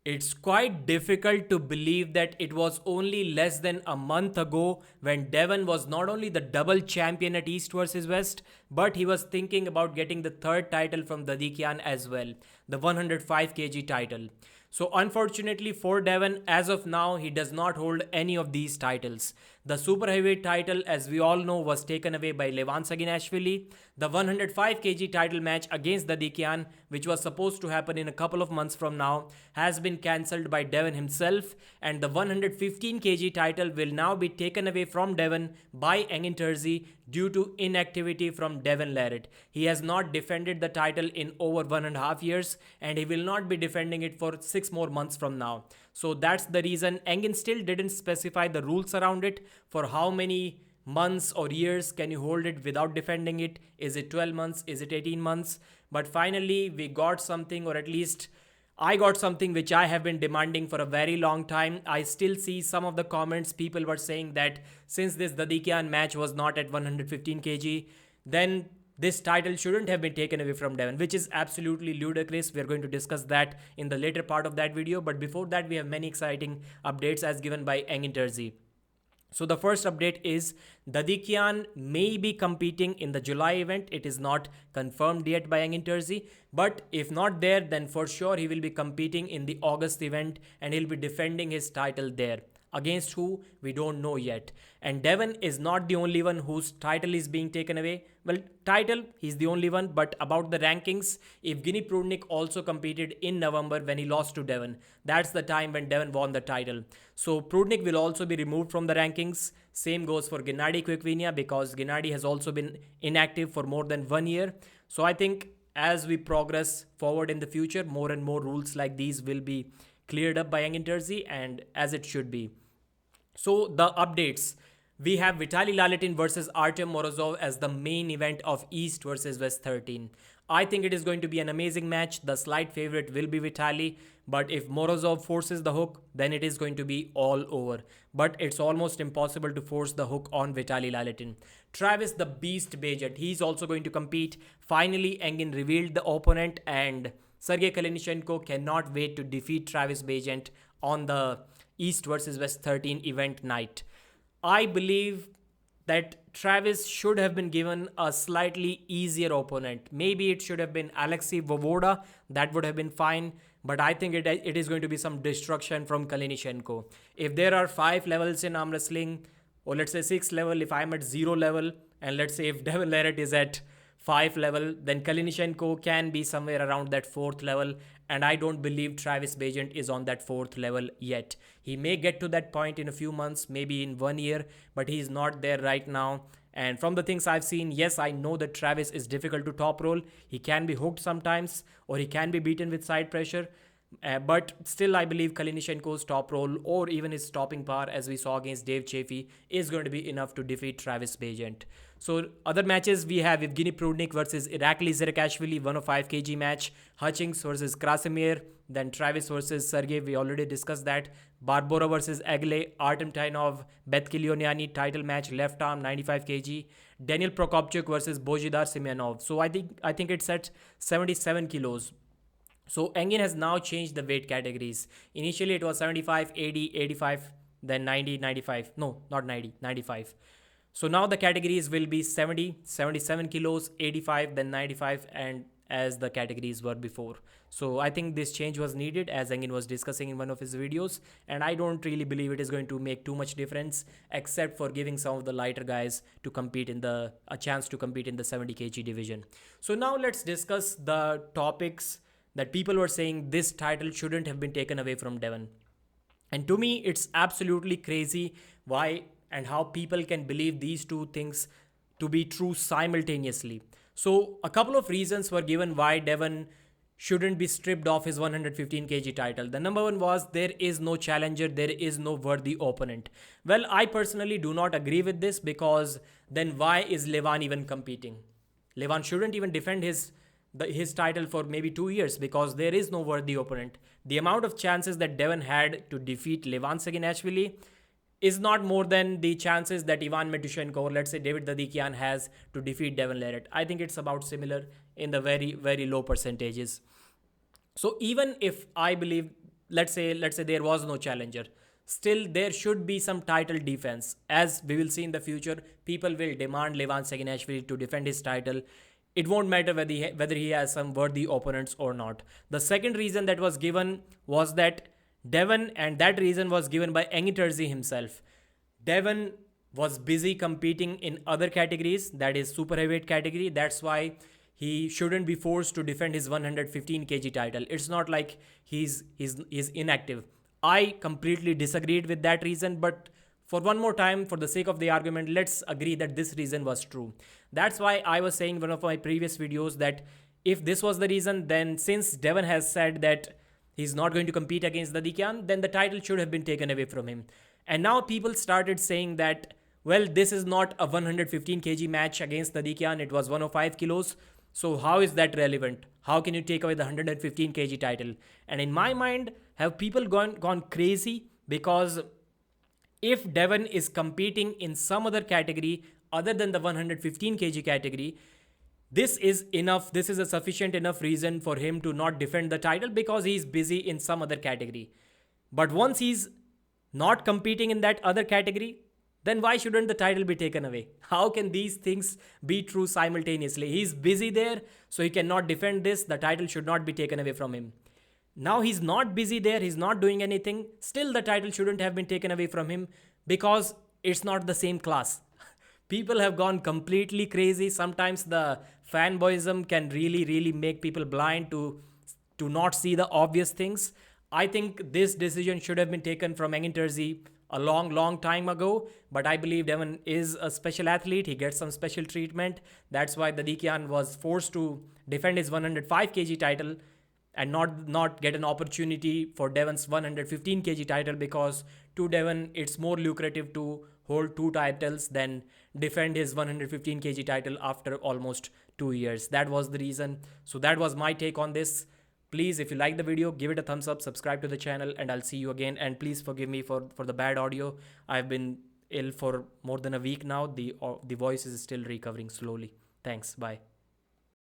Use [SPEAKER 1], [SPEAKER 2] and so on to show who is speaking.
[SPEAKER 1] It's quite difficult to believe that it was only less than a month ago when Devon was not only the double champion at East versus West, but he was thinking about getting the third title from Dadikian as well, the 105 kg title. So, unfortunately for Devon, as of now, he does not hold any of these titles. The super heavyweight title, as we all know, was taken away by Levan Saginashvili. The 105 kg title match against Dadikian, which was supposed to happen in a couple of months from now, has been cancelled by Devon himself. And the 115 kg title will now be taken away from Devon by Engin Terzi due to inactivity from Devon Larratt. He has not defended the title in over 1.5 years, and he will not be defending it for 6 more months from now. So that's the reason. Engin still didn't specify the rules around it, for how many months or years can you hold it without defending it. Is it 12 months? Is it 18 months? But finally we got something, or at least I got something which I have been demanding for a very long time. I still see some of the comments. People were saying that since this Dadikian match was not at 115 kg, then this title shouldn't have been taken away from Devon, which is absolutely ludicrous. We are going to discuss that in the later part of that video. But before that, we have many exciting updates as given by Engin Terzi. So the first update is Dadikian may be competing in the July event. It is not confirmed yet by Engin Terzi, but if not there, then for sure he will be competing in the August event and he'll be defending his title there. Against who? We don't know yet. And Devon is not the only one whose title is being taken away. Well, title, he's the only one. But about the rankings, Evgeny Prudnik also competed in November when he lost to Devon. That's the time when Devon won the title. So Prudnik will also be removed from the rankings. Same goes for Gennady Kuikvinia, because Gennady has also been inactive for more than 1 year. So I think as we progress forward in the future, more and more rules like these will be cleared up by Engin Terzi, and as it should be. So the updates. We have Vitaly Lalitin versus Artem Morozov as the main event of East versus West 13. I think it is going to be an amazing match. The slight favorite will be Vitaly, but if Morozov forces the hook, then it is going to be all over. But it's almost impossible to force the hook on Vitaly Lalitin. Travis the Beast Bagent, he's also going to compete. Finally, Engin revealed the opponent, and Sergey Kalinichenko cannot wait to defeat Travis Bagent on the East versus West 13 event night. I believe that Travis should have been given a slightly easier opponent. Maybe it should have been Alexei Vovoda. That would have been fine. But I think it is going to be some destruction from Kalinichenko. If there are 5 levels in arm wrestling, or let's say 6 level, if I'm at 0 level, and let's say if Devon Larratt is at 5 level, then Kalinichenko can be somewhere around that 4th level, and I don't believe Travis Bagent is on that 4th level yet. He may get to that point in a few months, maybe in 1 year, but he's not there right now. And from the things I've seen, yes, I know that Travis is difficult to top roll. He can be hooked sometimes, or he can be beaten with side pressure. But still, I believe Kalinichenko's top roll, or even his stopping power, as we saw against Dave Chaffee, is going to be enough to defeat Travis Bagent. So other matches, we have Evgeny Prudnik versus Irakli Zerekashvili, 105 kg match. Hutchings versus Krasimir. Then Travis versus Sergey, we already discussed that. Barbora versus Agle. Artem Tainov, Betkilioniani title match, left arm, 95 kg. Daniel Prokopchuk versus Bojidar Semyonov. So I think it's at 77 kilos. So Engin has now changed the weight categories. Initially it was 75, 80, 85, then 90, 95. No, not 90, 95. So now the categories will be 70, 77 kilos, 85, then 95, and as the categories were before. So I think this change was needed, as Engin was discussing in one of his videos, and I don't really believe it is going to make too much difference, except for giving some of the lighter guys to compete in a chance to compete in the 70 kg division. So now let's discuss the topics that people were saying this title shouldn't have been taken away from Devon. And to me, it's absolutely crazy why and how people can believe these two things to be true simultaneously. So a couple of reasons were given why Devon shouldn't be stripped of his 115 kg title. The number one was there is no challenger, there is no worthy opponent. Well, I personally do not agree with this, because then why is Levan even competing? Levan shouldn't even defend his title for maybe 2 years, because there is no worthy opponent. The amount of chances that Devon had to defeat Levan Saginashvili is not more than the chances that Ivan Metushenko, or let's say David Dadikian, has to defeat Devon Larratt. I think it's about similar in the very, very low percentages. So even if I believe let's say there was no challenger, still there should be some title defense. As we will see in the future, people will demand Levan Saginashvili to defend his title. It won't matter whether he has some worthy opponents or not. The second reason that was given was that Devon, and that reason was given by Engiterzi himself. Devon was busy competing in other categories, that is super heavyweight category. That's why he shouldn't be forced to defend his 115 kg title. It's not like he's inactive. I completely disagreed with that reason, but for one more time, for the sake of the argument, let's agree that this reason was true. That's why I was saying in one of my previous videos that if this was the reason, then since Devon has said that he's not going to compete against Dadikyan, then the title should have been taken away from him. And now people started saying that, well, this is not a 115 kg match against Dadikyan, it was 105 kilos. So how is that relevant? How can you take away the 115 kg title? And in my mind, have people gone crazy? Because if Devon is competing in some other category other than the 115 kg category, this is enough. This is a sufficient enough reason for him to not defend the title because he's busy in some other category. But once he's not competing in that other category, then why shouldn't the title be taken away? How can these things be true simultaneously? He's busy there, so he cannot defend this. The title should not be taken away from him. Now he's not busy there, he's not doing anything. Still, the title shouldn't have been taken away from him because it's not the same class. People have gone completely crazy. Sometimes the fanboyism can really make people blind to not see the obvious things. I think this decision should have been taken from Engiterzi a long time ago, but I believe Devon is a special athlete. He gets some special treatment. That's why Dadikyan was forced to defend his 105 kg title and not get an opportunity for Devon's 115 kg title, because to Devon it's more lucrative to hold two titles than defend his 115 kg title after almost 2 years. That was the reason. So that was my take on this. Please, if you like the video, give it a thumbs up, subscribe to the channel, and I'll see you again. And please forgive me for the bad audio. I've been ill for more than a week now. The voice is still recovering slowly. Thanks. Bye.